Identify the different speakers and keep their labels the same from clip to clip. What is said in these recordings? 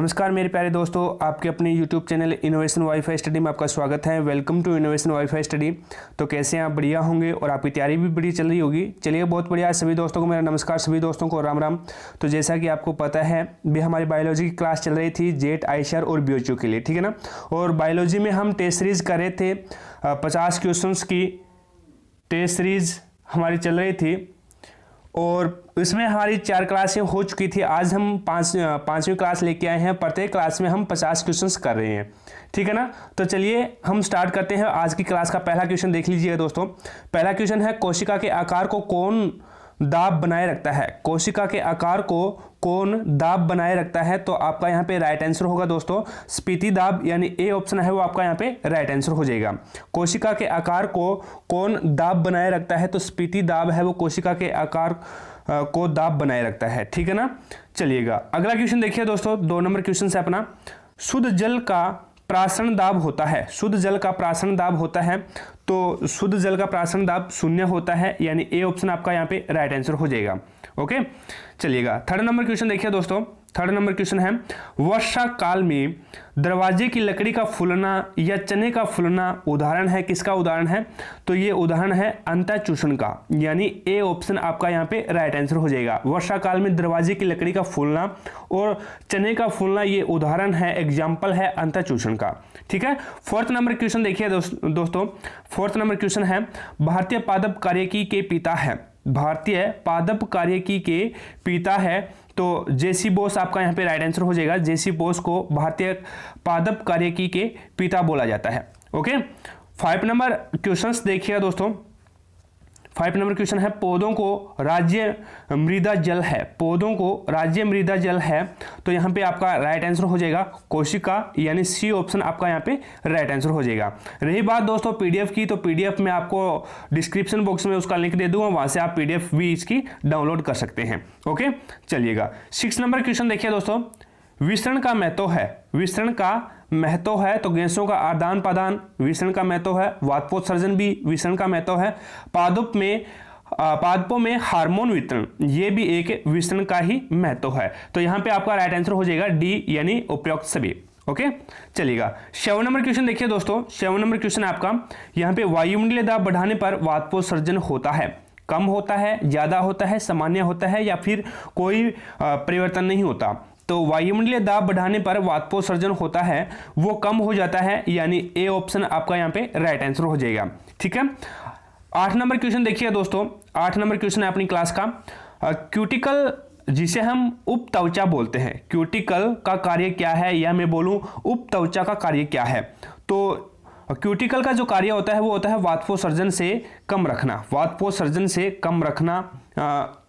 Speaker 1: नमस्कार मेरे प्यारे दोस्तों, आपके अपने YouTube channel Innovation WiFi Study में आपका स्वागत है। Welcome to Innovation WiFi Study. तो कैसे हैं आप? बढ़िया होंगे और आपकी तैयारी भी बड़ी चल रही होगी। चलिए, बहुत बढ़िया। सभी दोस्तों को मेरा नमस्कार, सभी दोस्तों को राम राम। तो जैसा कि आपको पता है भी हमारी बायोलॉजी की क्लास चल रही थी जेट, आईसीआर और बीओचयू के लिए, ठीक है ना। और बायोलॉजी में हम टेस्ट सीरीज कर रहे थे 50 क्वेश्चन की टेस्ट सीरीज हमारी चल रही थी और इसमें हमारी 4 क्लासें हो चुकी थी। आज हम पांचवी क्लास लेके आए हैं। प्रत्येक क्लास में हम 50 क्वेश्चंस कर रहे हैं, ठीक है ना। तो चलिए हम स्टार्ट करते हैं आज की क्लास का। पहला क्वेश्चन देख लीजिएगा दोस्तों। पहला क्वेश्चन है, कोशिका के आकार को कौन दाब बनाए रखता है? कोशिका के आकार को कौन दाब बनाए रखता है? तो आपका यहाँ पे राइट आंसर होगा दोस्तों स्फीति दाब, यानी ए ऑप्शन है वो आपका यहाँ पे राइट आंसर हो जाएगा। कोशिका के आकार को कौन दाब बनाए रखता है? तो स्फीति दाब है वो कोशिका के आकार को दाब बनाए रखता है, ठीक है ना। चलिएगा अगला क्वेश्चन देखिए दोस्तों। 2 नंबर क्वेश्चन है अपना, शुद्ध जल का प्राशन दाब होता है। शुद्ध जल का प्राशन दाब होता है तो शुद्ध जल का प्राशन दाब 0 होता है, यानी ए ऑप्शन आपका यहाँ पे राइट आंसर हो जाएगा। ओके, चलिएगा 3rd नंबर क्वेश्चन देखिए दोस्तों। 3rd नंबर क्वेश्चन है, वर्षा काल में दरवाजे की लकड़ी का फूलना या चने का फूलना उदाहरण है। किसका उदाहरण है? तो ये उदाहरण है अंतःचूषण का, यानी ए ऑप्शन आपका यहाँ पे राइट आंसर हो जाएगा। वर्षा काल में दरवाजे की लकड़ी का फूलना और चने का फूलना ये उदाहरण है, एग्जाम्पल है अंतःचूषण का, ठीक है। 4th नंबर क्वेश्चन देखिए दोस्तों। 4th नंबर क्वेश्चन है, भारतीय पादप कार्यकी के पिता है। भारतीय पादप कार्यकी के पिता है तो जेसी बोस आपका यहाँ पे राइट आंसर हो जाएगा। जेसी बोस को भारतीय पादप कार्यकी के पिता बोला जाता है। ओके, 5 नंबर क्वेश्चंस देखिएगा दोस्तों। 5 नंबर क्वेश्चन है, पौधों को राज्य मृदा जल है। पौधों को राज्य मृदा जल है तो यहाँ पे आपका राइट आंसर हो जाएगा कोशिका, यानी सी ऑप्शन आपका यहाँ पे राइट आंसर हो जाएगा। रही बात दोस्तों पीडीएफ की, तो पीडीएफ में आपको डिस्क्रिप्शन बॉक्स में उसका लिंक दे दूंगा, वहां से आप पीडीएफ भी इसकी डाउनलोड कर सकते हैं। ओके, चलिएगा 6 नंबर क्वेश्चन देखिए दोस्तों। विसरण का महत्व है। विसरण का महत्व है तो गैसों का आदान प्रदान विसरण का महत्व है। वाष्पोत्सर्जन भी विसरण का महत्व है। पादपों में हार्मोन वितरण ये भी एक विसरण का ही महत्व है। तो यहां पे आपका राइट आंसर हो जाएगा डी, यानी उपयुक्त सभी। ओके, चलिएगा 7 नंबर क्वेश्चन देखिए दोस्तों। 7 नंबर क्वेश्चन आपका यहाँ पे वायुमंडलीय दाब बढ़ाने पर वाष्पोत्सर्जन होता है। कम होता है, ज्यादा होता है, सामान्य होता है या फिर कोई परिवर्तन नहीं होता? तो वायुमंडलीय दाब बढ़ाने पर वाष्पोत्सर्जन होता है, वो कम हो जाता है, यानी ए ऑप्शन आपका यहाँ पे राइट आंसर हो जाएगा, ठीक है। 8 नंबर क्वेश्चन देखिए दोस्तों। 8 नंबर क्वेश्चन है अपनी क्लास का, क्यूटिकल जिसे हम उपत्वचा बोलते हैं, क्यूटिकल का कार्य क्या है, या मैं बोलूं उपत्वचा का कार्य क्या है? तो क्यूटिकल का जो कार्य होता है वो होता है वाष्पोत्सर्जन से कम रखना। वाष्पोत्सर्जन से कम रखना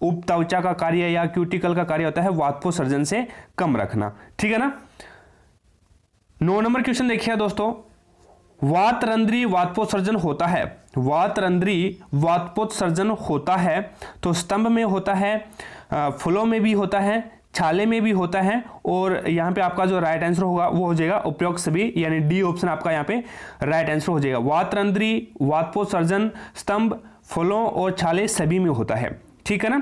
Speaker 1: उपत्वचा का कार्य या क्यूटिकल का कार्य होता है वाष्पोत्सर्जन से कम रखना, ठीक है ना। 9 नंबर क्वेश्चन देखिए दोस्तों। वातरंध्री वाष्पोत्सर्जन होता है। वातरंध्री वाष्पोत्सर्जन होता है तो स्तंभ में होता है, फूलों में भी होता है, छाले में भी होता है, और यहाँ पे आपका जो राइट आंसर होगा वो हो जाएगा उपयुक्त सभी, यानी डी ऑप्शन आपका यहाँ पे राइट आंसर हो जाएगा। वातरंध्री वाष्पोत्सर्जन स्तंभ, फूलों और छाले सभी में होता है, ठीक है ना।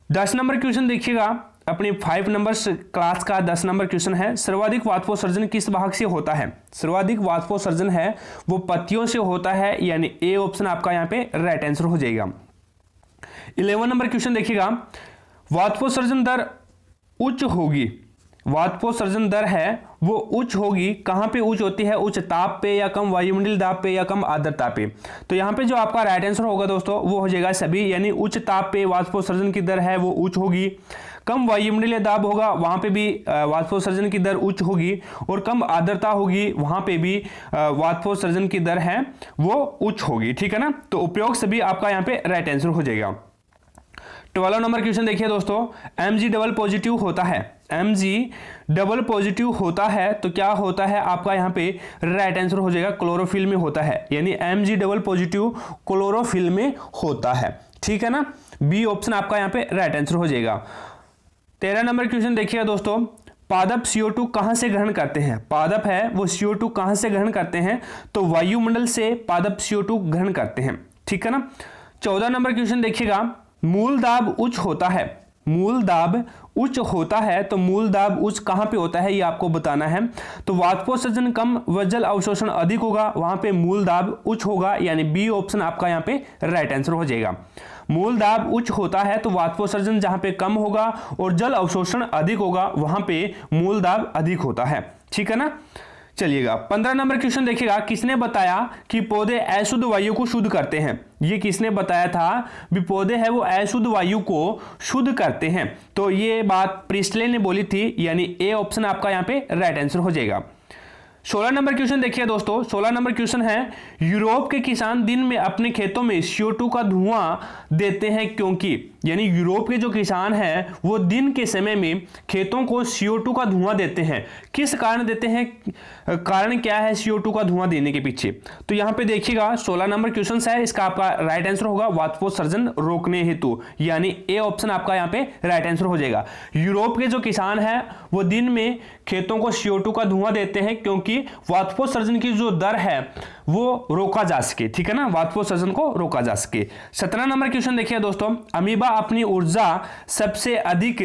Speaker 1: 10 नंबर क्वेश्चन देखिएगा अपनी 5 नंबर क्लास का। 10 नंबर क्वेश्चन है, सर्वाधिक वाष्पोत्सर्जन किस भाग से होता है? सर्वाधिक वाष्पोत्सर्जन है वो पत्तियों से होता है, यानी ए ऑप्शन आपका यहाँ पे राइट आंसर हो जाएगा। 11 नंबर क्वेश्चन देखिएगा, वाष्पोत्सर्जन दर उच्च होगी। वाष्पोत्सर्जन दर है वो उच्च होगी, कहां पे उच्च होती है? उच्च ताप पे या कम वायुमंडलीय दाब पे या कम आर्द्रता पे? तो यहां पे जो आपका राइट आंसर होगा दोस्तों वो हो जाएगा सभी, यानी उच्च ताप पे वाष्पोत्सर्जन की दर है वो उच्च होगी, कम वायुमंडलीय दाब होगा वहां पे भी वाष्पोत्सर्जन की दर उच्च होगी, और कम आर्द्रता होगी वहां पे भी वाष्पोत्सर्जन की दर है वो उच्च होगी, ठीक है ना। तो उपयोग सभी आपका यहाँ पे राइट आंसर हो जाएगा। 12 नंबर क्वेश्चन देखिए दोस्तों। Mg डबल पॉजिटिव होता है। Mg डबल पॉजिटिव होता है तो क्या होता है? आपका यहाँ पे राइट आंसर हो जाएगा क्लोरोफिल में होता है, यानी Mg डबल पॉजिटिव क्लोरोफिल में होता है, ठीक है ना। बी ऑप्शन आपका यहाँ पे राइट आंसर हो जाएगा। 13 नंबर क्वेश्चन देखिएगा दोस्तों। पादप CO2 कहां से ग्रहण करते हैं? पादप है वो CO2 कहां से ग्रहण करते हैं? तो वायुमंडल से पादप CO2 ग्रहण करते हैं, ठीक है ना। 14 नंबर क्वेश्चन देखिएगा, मूल दाब उच्च होता है। मूल दाब उच्च होता है तो मूल दाब उच्च कहां पे होता है ये आपको बताना है। तो वाष्पोत्सर्जन कम व जल अवशोषण अधिक होगा, वहां पे मूल दाब उच्च होगा, यानी बी ऑप्शन आपका यहां पे राइट आंसर हो जाएगा। मूल दाब उच्च होता है तो वाष्पोत्सर्जन जहां पे कम होगा और जल अवशोषण अधिक होगा, वहां पे मूल दाब अधिक होता है। ठीक है ना। चलिएगा 15 नंबर क्वेश्चन देखिएगा, किसने बताया कि पौधे अशुद्ध वायु को शुद्ध करते हैं? ये किसने बताया था भी पौधे है वो अशुद्ध वायु को शुद्ध करते हैं? तो ये बात प्रिस्टले ने बोली थी, यानी ए ऑप्शन आपका यहाँ पे राइट आंसर हो जाएगा। 16 नंबर क्वेश्चन देखिए दोस्तों, 16 नंबर क्वेश्चन है, यूरोप के किसान दिन में अपने खेतों में CO2 का धुआं देते हैं क्योंकि, यानी यूरोप के जो किसान हैं वो दिन के समय में खेतों को CO2 का धुआं देते हैं। किस कारण देते हैं, कारण क्या है CO2 का धुआं देने के पीछे? तो यहाँ पे देखिएगा 16 नंबर क्वेश्चन है, इसका आपका राइट आंसर होगा वाष्पोत्सर्जन रोकने हेतु, यानी ए ऑप्शन आपका यहाँ पे राइट आंसर हो जाएगा। यूरोप के जो किसान हैं वो दिन में खेतों को CO2 का धुआं देते हैं क्योंकि वाष्पोत्सर्जन की जो दर है वो रोका जा सके। ठीक है ना, वाष्पोत्सर्जन को रोका जा सके। 17 नंबर क्वेश्चन देखिए दोस्तों, अमीबा अपनी ऊर्जा सबसे अधिक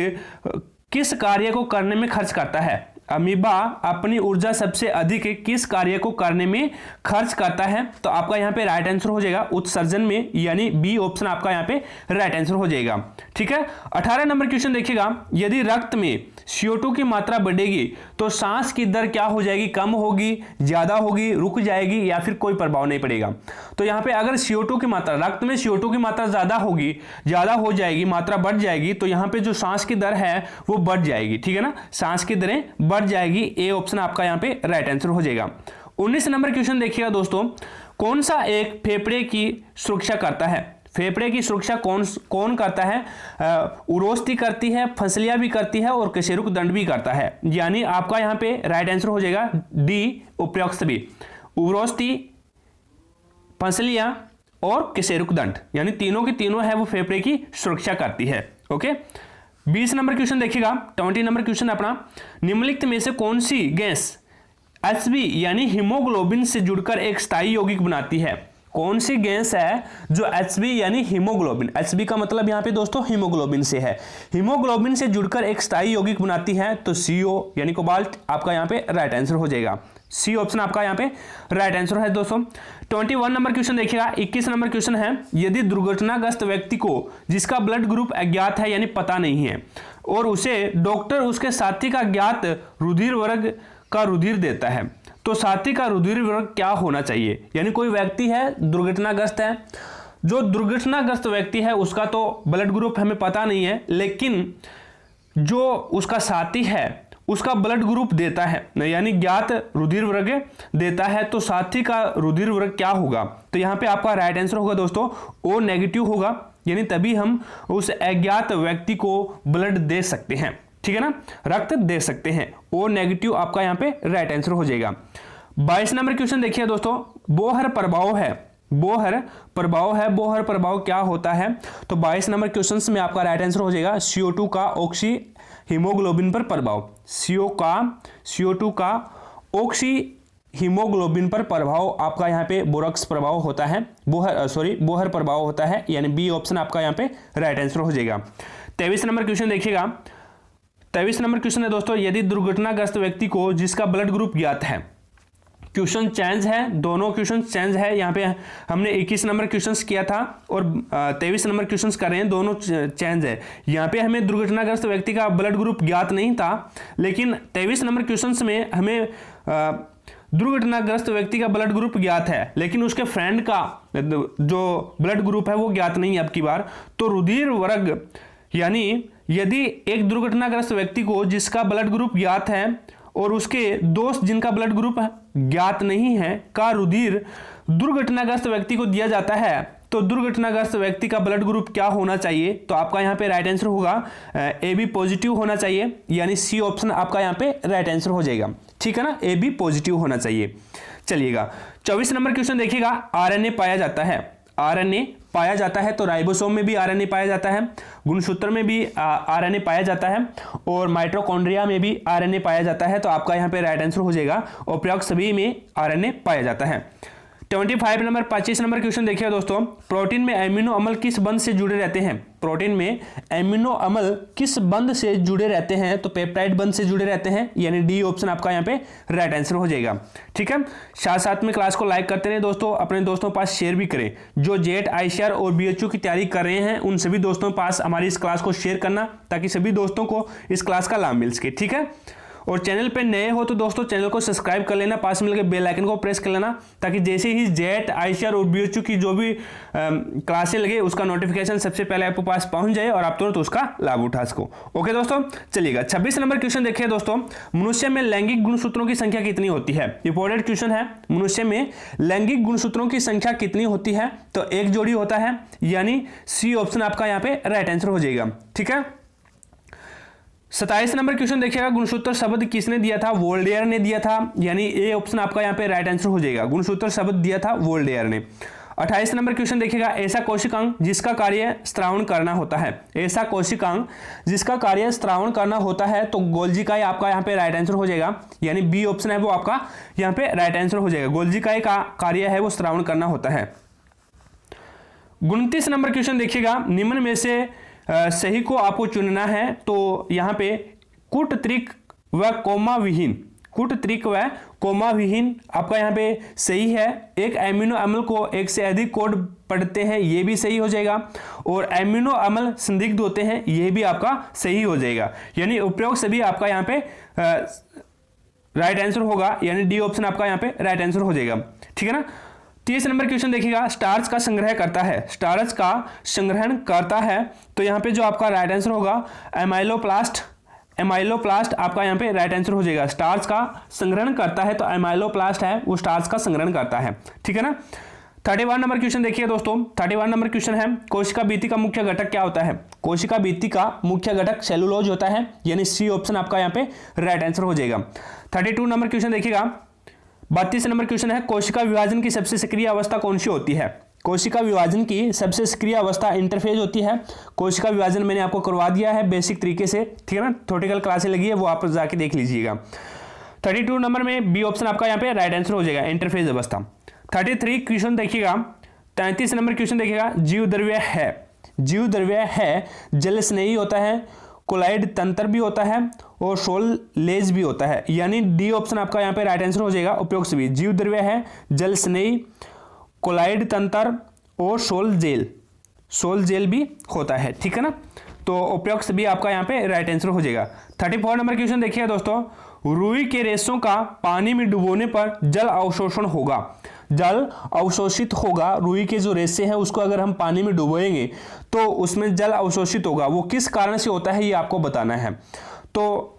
Speaker 1: किस कार्य को करने में खर्च करता है? अमीबा अपनी ऊर्जा सबसे अधिक किस कार्य को करने में खर्च करता है? तो आपका यहाँ पे राइट आंसर हो जाएगा उत्सर्जन में, यानी बी ऑप्शन आपका यहाँ पे राइट आंसर हो जाएगा। ठीक है। 18 नंबर क्वेश्चन देखिएगा, यदि रक्त में CO2 की मात्रा बढ़ेगी तो सांस की दर क्या हो जाएगी? कम होगी, ज्यादा होगी, रुक जाएगी, या फिर कोई प्रभाव नहीं पड़ेगा? तो यहाँ पे अगर CO2 की मात्रा, रक्त में CO2 की मात्रा ज्यादा होगी, ज्यादा हो जाएगी, मात्रा बढ़ जाएगी, तो यहाँ पे जो सांस की दर है वो बढ़ जाएगी। ठीक है ना, सांस की दरें बढ़ जाएगी। ए ऑप्शन आपका यहाँ पे राइट आंसर हो जाएगा। 19 नंबर क्वेश्चन देखिएगा दोस्तों, कौन सा एक फेफड़े की सुरक्षा करता है? फेफड़े की सुरक्षा कौन करता है? उरोस्ती करती है, फसलियां भी करती है और कशेरुक दंड भी करता है, यानी आपका यहाँ पे राइट आंसर हो जाएगा डी उपरोक्त सभी। उरोस्ती, फसलियां और कशेरुक दंड, यानी तीनों की तीनों है वो फेफड़े की सुरक्षा करती है। ओके। 20 नंबर क्वेश्चन देखिएगा, 20 नंबर क्वेश्चन अपना, निम्नलिखित में से कौन सी गैस HB यानी हीमोग्लोबिन से जुड़कर एक स्थायी यौगिक बनाती है? कौन सी गैस है जो HB यानी हीमोग्लोबिन, HB का मतलब यहाँ पे दोस्तों हीमोग्लोबिन से है, हीमोग्लोबिन से जुड़कर एक स्थायी यौगिक बनाती है? तो CO यानी कोबाल्ट आपका यहाँ पे राइट आंसर हो जाएगा। सी ऑप्शन आपका यहाँ पे राइट आंसर है दोस्तों। 21 नंबर क्वेश्चन देखिएगा। 21 नंबर क्वेश्चन है, यदि दुर्घटनाग्रस्त व्यक्ति को जिसका ब्लड ग्रुप अज्ञात है यानी पता नहीं है और उसे डॉक्टर उसके साथी का ज्ञात रुधिर वर्ग का रुधिर देता है, तो साथी का रुधिर वर्ग क्या होना चाहिए? यानी कोई व्यक्ति है दुर्घटनाग्रस्त है, जो दुर्घटनाग्रस्त व्यक्ति है उसका तो ब्लड ग्रुप हमें पता नहीं है, लेकिन जो उसका साथी है उसका ब्लड ग्रुप देता है, यानी ज्ञात रुधिर वर्ग देता है, तो साथी का रुधिर वर्ग क्या होगा? तो यहाँ पे आपका राइट आंसर होगा दोस्तों O नेगेटिव होगा, यानी तभी हम उस अज्ञात व्यक्ति को ब्लड दे सकते हैं। ठीक है ना, रक्त दे सकते हैं। O नेगेटिव आपका यहाँ पे राइट आंसर हो जाएगा। 22 नंबर क्वेश्चन देखिए दोस्तों, बोहर प्रभाव है, बोहर प्रभाव है, बोहर प्रभाव क्या होता है? तो 22 नंबर क्वेश्चन में आपका राइट आंसर हो जाएगा CO2 का ऑक्सी हीमोग्लोबिन पर प्रभाव, CO2 का ऑक्सी हीमोग्लोबिन पर प्रभाव आपका यहाँ पे बोरक्स प्रभाव होता है, बोहर प्रभाव होता है, यानी बी ऑप्शन आपका यहाँ पे राइट आंसर हो जाएगा। 23 नंबर क्वेश्चन देखिएगा। 23 नंबर क्वेश्चन है दोस्तों, यदि दुर्घटनाग्रस्त व्यक्ति को जिसका ब्लड ग्रुप ज्ञात है, क्वेश्चन चेंज है, दोनों क्वेश्चन चेंज है। यहाँ पे हमने 21 नंबर क्वेश्चन किया था और 23 नंबर क्वेश्चन कर रहे हैं, दोनों चेंज है। यहाँ पे हमें दुर्घटनाग्रस्त व्यक्ति का ब्लड ग्रुप ज्ञात नहीं था, लेकिन 23 नंबर क्वेश्चन में हमें दुर्घटनाग्रस्त व्यक्ति का ब्लड ग्रुप ज्ञात है, लेकिन उसके फ्रेंड का जो ब्लड ग्रुप है वो ज्ञात नहीं है अब की बार। तो रुधिर वर्ग, यानी यदि एक दुर्घटनाग्रस्त व्यक्ति को जिसका ब्लड ग्रुप ज्ञात है और उसके दोस्त जिनका ब्लड ग्रुप ज्ञात नहीं है का रुधिर दुर्घटनाग्रस्त व्यक्ति को दिया जाता है, तो दुर्घटनाग्रस्त व्यक्ति का ब्लड ग्रुप क्या होना चाहिए? तो आपका यहाँ पे राइट आंसर होगा AB पॉजिटिव होना चाहिए, यानी सी ऑप्शन आपका यहाँ पे राइट आंसर हो जाएगा। ठीक है ना, AB पॉजिटिव होना चाहिए। चलिएगा 24 नंबर क्वेश्चन देखिएगा। RNA पाया जाता है, RNA पाया जाता है, तो राइबोसोम में भी RNA पाया जाता है, गुणसूत्र में भी RNA पाया जाता है और माइटोकॉन्ड्रिया में भी RNA पाया जाता है। तो आपका यहाँ पे राइट आंसर हो जाएगा और प्रयोग सभी में RNA पाया जाता है। 25 नंबर 25 नंबर क्वेश्चन देखिए दोस्तों, प्रोटीन में एमिनो अम्ल किस बंध से जुड़े रहते हैं? प्रोटीन में एमिनो अम्ल किस बंध से जुड़े रहते हैं? तो पेप्टाइड बंध से जुड़े रहते हैं, यानी डी ऑप्शन आपका यहाँ पे राइट आंसर हो जाएगा। ठीक है, साथ साथ में क्लास को लाइक करते रहे दोस्तों, अपने दोस्तों के पास शेयर भी करें। जो जेट, आईसीआर और बीएचयू की तैयारी कर रहे हैं उन सभी दोस्तों के पास हमारी इस क्लास को शेयर करना, ताकि सभी दोस्तों को इस क्लास का लाभ मिल सके। ठीक है, और चैनल पे नए हो तो दोस्तों चैनल को सब्सक्राइब कर लेना, पास में लगे बेल आइकन को प्रेस कर लेना, ताकि जैसे ही जेट, आईसीआर और बीएचयू की जो भी क्लासें लगे उसका नोटिफिकेशन सबसे पहले आपके पास पहुंच जाए और आप तुरंत उसका लाभ उठा सको। ओके दोस्तों, चलिएगा 26 नंबर क्वेश्चन देखिए दोस्तों, मनुष्य में लैंगिक गुणसूत्रों की संख्या कितनी होती है? इंपॉर्टेंट क्वेश्चन है। मनुष्य में लैंगिक गुणसूत्रों की संख्या कितनी होती है? तो एक जोड़ी होता है, यानी सी ऑप्शन आपका यहाँ पे राइट आंसर हो जाएगा। ठीक है, 27 नंबर क्वेश्चन देखिएगा, गुणसूत्र शब्द किसने दिया था? वोल्डेयर ने दिया था, यानी ए ऑप्शन आपका यहाँ पे राइट आंसर हो जाएगा। गुणसूत्र शब्द दिया था वोल्डेयर ने। 28 नंबर क्वेश्चन देखिएगा, ऐसा कोशिकांग जिसका कार्य स्त्रावण करना होता है। ऐसा कोशिकांग जिसका कार्य स्त्रावण करना होता है, तो गोल्जिकाई आपका यहाँ पे राइट आंसर हो जाएगा, यानी बी ऑप्शन है वो आपका यहाँ पे राइट आंसर हो जाएगा। गोल्जिकाई का कार्य है वो स्त्रावण करना होता है। 29 नंबर क्वेश्चन देखिएगा, निम्न में से सही को आपको चुनना है। तो यहाँ पे कुट त्रिक व कोमा विहीन, कुट त्रिक व कोमा विहीन आपका यहाँ पे सही है। एक एमिनो अम्ल को एक से अधिक कोड पढ़ते हैं, ये भी सही हो जाएगा। और एमिनो अम्ल संदिग्ध होते हैं, ये भी आपका सही हो जाएगा। यानी उपयोग सभी आपका यहाँ पे राइट आंसर होगा, यानी डी ऑप्शन आपका यहाँ पे राइट आंसर हो जाएगा। ठीक है ना। 30 नंबर क्वेश्चन देखिएगा, स्टार्च का संग्रह करता है। स्टार्च का संग्रहण करता है, तो यहाँ पे जो आपका राइट आंसर होगा एमाइलोप्लास्ट, एमाइलोप्लास्ट आपका यहाँ पे राइट आंसर हो जाएगा। स्टार्च का संग्रहण करता है तो एमाइलोप्लास्ट है वो स्टार्च का संग्रहण करता है। ठीक है ना। 31 नंबर क्वेश्चन देखिए दोस्तों, 31 नंबर क्वेश्चन है, कोशिका भित्ति का मुख्य घटक क्या होता है? कोशिका भित्ति का मुख्य घटक सेलुलोज होता है, यानी सी ऑप्शन आपका यहाँ पे राइट आंसर हो जाएगा। 32 नंबर क्वेश्चन देखिएगा, 32 नंबर क्वेश्चन है, कोशिका विभाजन की सबसे सक्रिय अवस्था कौन सी होती है? कोशिका विभाजन की सबसे सक्रिय अवस्था इंटरफेज होती है। कोशिका विभाजन मैंने आपको करवा दिया है बेसिक तरीके से, ठीक है ना, थ्योरेटिकल क्लासें लगी है वो आप जाके देख लीजिएगा। 32 नंबर में बी ऑप्शन आपका यहाँ पे राइट आंसर हो जाएगा, इंटरफेज अवस्था। 33 क्वेश्चन देखिएगा, 33 नंबर क्वेश्चन देखिएगा, जीव द्रव्य है, जीव द्रव्य है, जल स्नेही होता है, कोलाइड तंत्र भी होता है और शोल लेज भी होता है, यानी डी ऑप्शन आपका यहाँ पे राइट आंसर हो जाएगा। उपयोग सभी जीव द्रव्य है, जल स्नेही, कोलाइड तंत्र और शोल जेल, शोल जेल भी होता है। ठीक है ना, तो उपयोग सभी आपका यहाँ पे राइट आंसर हो जाएगा। 34 नंबर क्वेश्चन देखिए दोस्तों, रुई के रेशों का पानी में डुबोने पर जल अवशोषण होगा, जल अवशोषित होगा। रुई के जो रेशे हैं उसको अगर हम पानी में डुबोएंगे तो उसमें जल अवशोषित होगा, वो किस कारण से होता है ये आपको बताना है। तो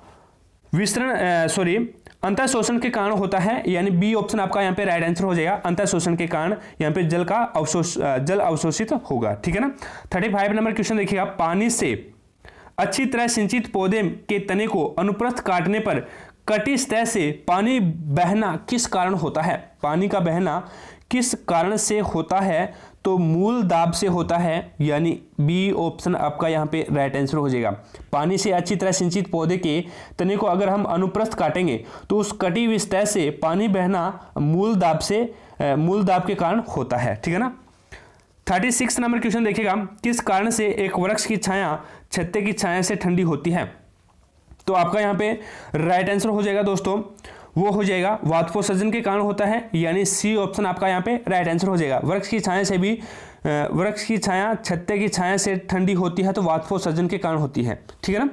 Speaker 1: विस्तरण अंतर शोषण के कारण होता है, यानी बी ऑप्शन आपका यहाँ पे राइट आंसर हो जाएगा। अंतर शोषण के कारण यहाँ पे जल अवशोषित होगा। ठीक है ना। 35 नंबर क्वेश्चन देखिएगा, पानी से अच्छी तरह सिंचित पौधे के तने को अनुप्रस्थ काटने पर कटी सतह से पानी बहना किस कारण होता है? पानी का बहना किस कारण से होता है? तो मूल दाब से होता है, यानी बी ऑप्शन आपका यहाँ पे राइट आंसर हो जाएगा। पानी से अच्छी तरह सिंचित पौधे के तने को अगर हम अनुप्रस्थ काटेंगे तो उस कटी हुई सतह से पानी बहना मूल दाब के कारण होता है। ठीक है ना। 36 नंबर क्वेश्चन देखिएगा, किस कारण से एक वृक्ष की छाया छत्ते की छाया से ठंडी होती है? तो आपका यहाँ पे राइट आंसर हो जाएगा दोस्तों, वो हो जाएगा वाष्पोत्सर्जन के कारण होता है, यानी सी ऑप्शन आपका यहाँ पे राइट आंसर हो जाएगा। वृक्ष की छाया से भी, वृक्ष की छाया छत्ते की छाया से ठंडी होती है तो वाष्पोत्सर्जन के कारण होती है। ठीक है ना।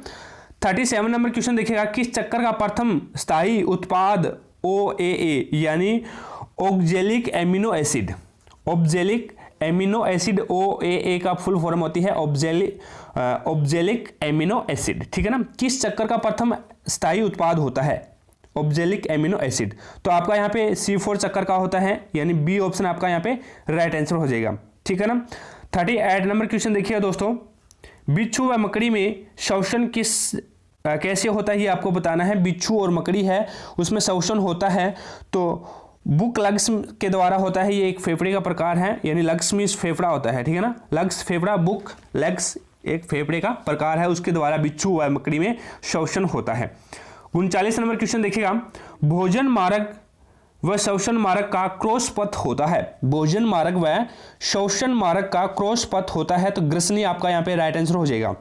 Speaker 1: 37 नंबर क्वेश्चन देखिएगा, किस चक्कर का प्रथम स्थायी उत्पाद OAA, यानी oxalic amino acid, oxalic amino acid OAA का फुल फॉर्म होती है ऑक्जेलिक एमिनो एसिड। ठीक है ना। किस चक्कर का प्रथम स्थायी उत्पाद होता है? Oxalic amino acid. तो आपका यहाँ पे C4 चक्कर का होता है, यानी बी ऑप्शन आपका यहाँ पे राइट आंसर हो जाएगा। ठीक है ना। 38 नंबर क्वेश्चन देखिएगा दोस्तों, बिच्छू व मकड़ी में श्वसन कैसे होता है ये आपको बताना है। बिच्छू और मकड़ी है उसमें श्वसन होता है तो बुक लग्स के द्वारा होता है, ये एक फेफड़े का प्रकार है, यानी लग्स मीन्स फेफड़ा होता है। ठीक है ना। लग्स फेफड़ा, बुक लेग्स एक फेफड़े का प्रकार है, उसके द्वारा बिच्छू व मकड़ी में श्वसन होता है। 39 नंबर क्वेश्चन देखिएगा, भोजन मार्ग व श्वसन मार्ग का क्रॉस पथ होता है। भोजन मार्ग व श्वसन मार्ग का क्रॉस पथ होता है, तो ग्रसनी आपका यहाँ पे राइट आंसर हो जाएगा।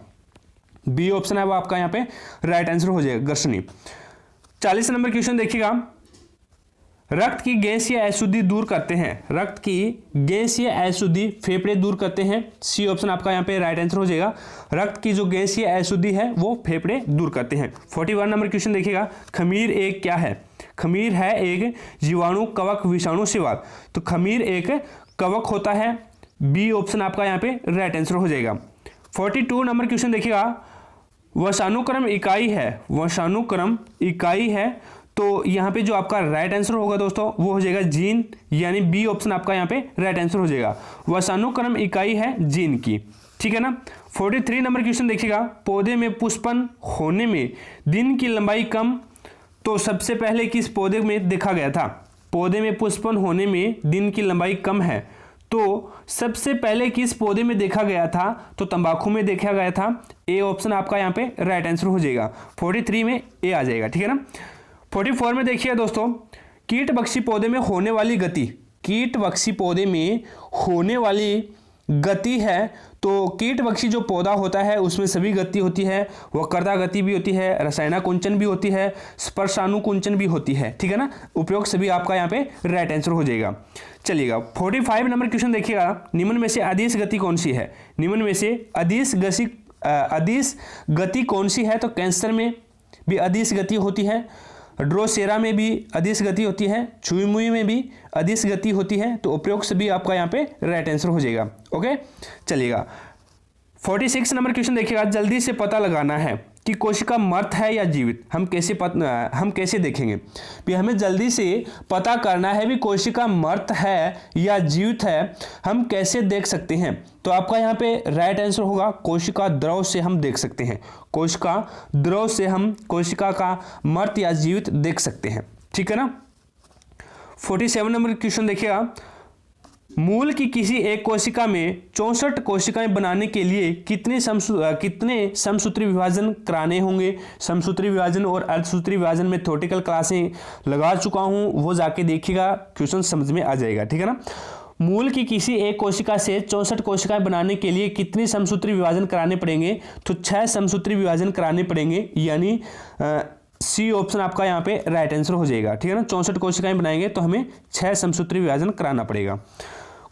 Speaker 1: बी ऑप्शन है वो आपका यहाँ पे राइट आंसर हो जाएगा, ग्रसनी। 40 नंबर क्वेश्चन देखिएगा, रक्त की गैस या अशुद्धि दूर करते हैं। रक्त की गैस या अशुद्धि फेफड़े दूर करते हैं। सी ऑप्शन आपका यहाँ पे राइट आंसर हो जाएगा। रक्त की जो गैस या अशुद्धि है वो फेफड़े दूर करते हैं। 41 नंबर क्वेश्चन देखिएगा, खमीर एक क्या है? खमीर है एक जीवाणु कवक विषाणु शिवार। तो खमीर एक कवक होता है। बी ऑप्शन आपका यहाँ पे राइट आंसर हो जाएगा। 42 नंबर क्वेश्चन देखिएगा, वशानुक्रम इकाई है। वशानुक्रम इकाई है, तो यहाँ पे जो आपका राइट आंसर होगा दोस्तों वो हो जाएगा जीन, यानी बी ऑप्शन आपका यहाँ पे राइट आंसर हो जाएगा। वशानुक्रम इकाई है जीन की, ठीक है ना। 43 नंबर क्वेश्चन देखिएगा, पौधे में पुष्पन होने में दिन की लंबाई कम, तो सबसे पहले किस पौधे में देखा गया था? पौधे में पुष्पन होने में दिन की लंबाई कम है, तो सबसे पहले किस पौधे में देखा गया था? तो तंबाकू में देखा गया था। ए ऑप्शन आपका यहाँ पे राइट आंसर हो जाएगा। 43 में ए आ जाएगा, ठीक है ना। 44 में देखिए दोस्तों, कीटभक्षी पौधे में होने वाली गति। कीटभक्षी पौधे में होने वाली गति है, तो कीटभक्षी जो पौधा होता है उसमें सभी गति होती है। वक्रता गति भी होती है, रसायनाकुंचन भी होती है, स्पर्शानुकुंचन भी होती है, ठीक है ना। उपयोग सभी आपका यहाँ पे राइट आंसर हो जाएगा। चलिएगा 45 नंबर क्वेश्चन देखिएगा, निम्न में से अदिश गति कौन सी है? निम्न में से अदिश गति कौन सी है? तो कैंसर में भी अदिश गति होती है, ड्रोसेरा में भी अदिश गति होती है, छुई मुई में भी अदिश गति होती है। तो उपयोग से भी आपका यहाँ पे राइट आंसर हो जाएगा। ओके, चलिएगा 46 नंबर क्वेश्चन देखिएगा, जल्दी से पता लगाना है कि कोशिका मृत है या जीवित। हम कैसे देखेंगे भी? हमें जल्दी से पता करना है भी कोशिका मृत है या जीवित है, हम कैसे देख सकते हैं? तो आपका यहाँ पे राइट आंसर होगा कोशिका द्रव से हम देख सकते हैं। कोशिका द्रव से हम कोशिका का मृत या जीवित देख सकते हैं, ठीक है ना। 47 नंबर क्वेश्चन देखिएगा, मूल की किसी एक कोशिका में 64 कोशिकाएं बनाने के लिए कितने समसूत्री विभाजन कराने होंगे? समसूत्री विभाजन और अर्धसूत्री विभाजन में थ्योरेटिकल क्लासें लगा चुका हूं, वो जाके देखिएगा, क्वेश्चन समझ में आ जाएगा, ठीक है ना। मूल की किसी एक कोशिका से 64 कोशिकाएं बनाने के लिए कितने समसूत्री विभाजन कराने पड़ेंगे? तो 6 समसूत्री विभाजन कराने पड़ेंगे, यानी सी ऑप्शन आपका यहाँ पे राइट आंसर हो जाएगा, ठीक है ना। 64 कोशिकाएं बनाएंगे तो हमें 6 समसूत्री विभाजन कराना पड़ेगा।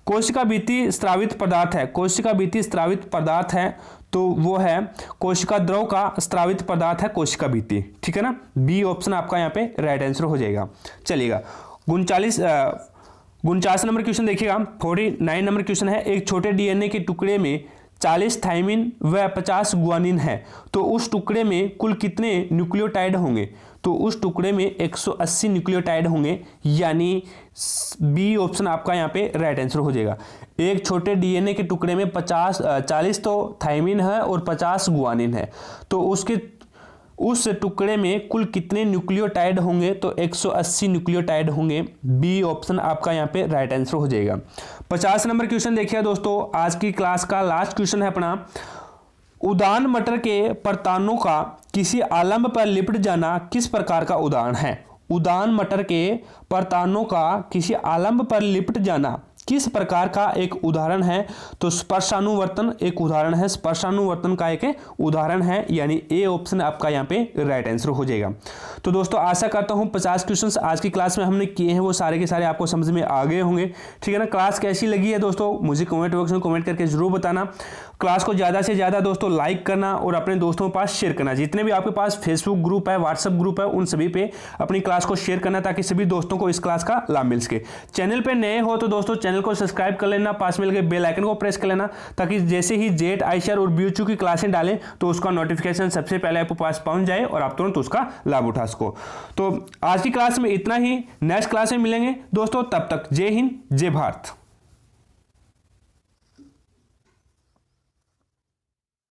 Speaker 1: कोशिका भित्ति स्रावित पदार्थ है। कोशिका भित्ति स्रावित पदार्थ है, तो वो है कोशिका द्रव का स्रावित पदार्थ है कोशिका भित्ति, ठीक है ना। बी ऑप्शन आपका यहाँ पे राइट आंसर हो जाएगा। चलिएगा 49 नंबर क्वेश्चन देखिएगा, 49 नंबर क्वेश्चन है, एक छोटे डीएनए के टुकड़े में 40 थायमिन व 50 गुआनिन है, तो उस टुकड़े में कुल कितने न्यूक्लियोटाइड होंगे? तो उस टुकड़े में 180 न्यूक्लियोटाइड होंगे, यानी बी ऑप्शन आपका यहाँ पे राइट आंसर हो जाएगा। एक छोटे डीएनए के टुकड़े में 40 तो थायमिन है और 50 गुआनिन है, तो उस टुकड़े में कुल कितने न्यूक्लियोटाइड होंगे? तो 180 न्यूक्लियोटाइड होंगे। बी ऑप्शन आपका यहाँ पे राइट आंसर हो जाएगा। 50 नंबर क्वेश्चन देखिए दोस्तों, आज की क्लास का लास्ट क्वेश्चन है अपना, उदान मटर के परतानों का किसी आलंब पर लिपट जाना किस प्रकार का उदाहरण है? उदान मटर के परतानों का किसी आलंब पर लिपट जाना किस प्रकार का एक उदाहरण है? तो स्पर्शानुवर्तन एक उदाहरण है, स्पर्शानुवर्तन का एक उदाहरण है, यानी ए ऑप्शन आपका यहाँ पे राइट आंसर हो जाएगा। तो दोस्तों आशा करता हूँ 50 क्वेश्चंस आज की क्लास में हमने किए हैं वो सारे के सारे आपको समझ में आ गए होंगे, ठीक है ना। क्लास कैसी लगी है दोस्तों मुझे कमेंट बॉक्स में कमेंट करके जरूर बताना। क्लास को ज़्यादा से ज़्यादा दोस्तों लाइक करना और अपने दोस्तों के पास शेयर करना। जितने भी आपके पास फेसबुक ग्रुप है, व्हाट्सएप ग्रुप है, उन सभी पे अपनी क्लास को शेयर करना ताकि सभी दोस्तों को इस क्लास का लाभ मिल सके। चैनल पे नए हो तो दोस्तों चैनल को सब्सक्राइब कर लेना, पास में लगे बेल आइकन को प्रेस कर लेना ताकि जैसे ही जेट आईसीआर और बीएचयू की क्लासें डालें तो उसका नोटिफिकेशन सबसे पहले आपके पास पहुंच जाए और आप तुरंत उसका लाभ उठा सको। तो आज की क्लास में इतना ही, नेक्स्ट क्लास में मिलेंगे दोस्तों, तब तक जय हिंद जय भारत।